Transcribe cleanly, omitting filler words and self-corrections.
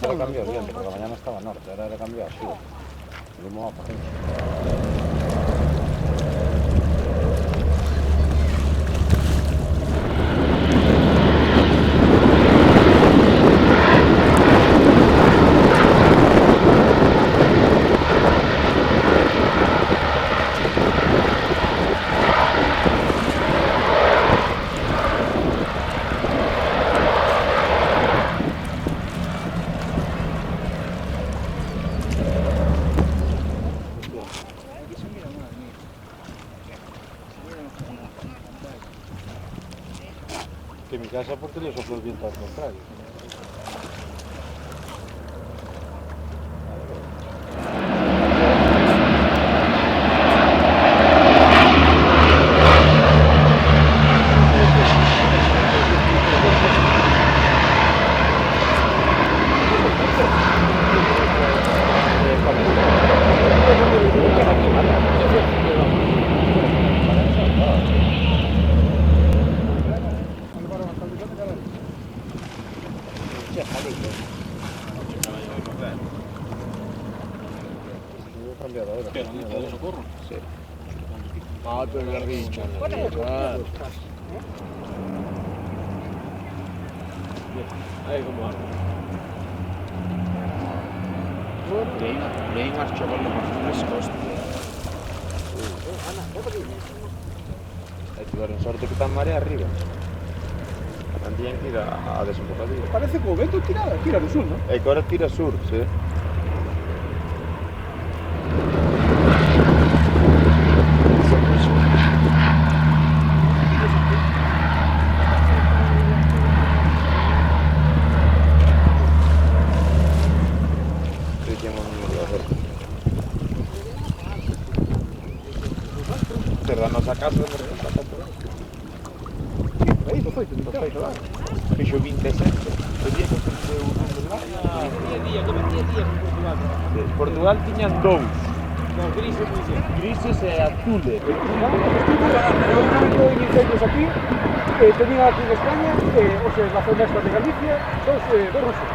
ahora cambió el viento, porque mañana estaba norte, ahora le cambió a sur. Vimos a Palencia. Que en mi casa porque le sopló el viento al contrario. ¿De socorro? Sí. Ah, pero la richa. Ahí como algo. Leí más chocolate más frescos. Hay que dar un sorte que está en marea arriba. Tendrían que ir a desembocar. Parece que o vento tira do sur, non? É que ahora tira sur, sí. Cerramos a casa de emergencia. Aí, non foi, claro. Fixo 27. O día que foi un lugar. Portugal tiñan dous. Non, grises, moi bien. Grises e azules. Eu non inicios aquí, tenía aquí en España, o sea, na zona esta de Galicia, dos rusos.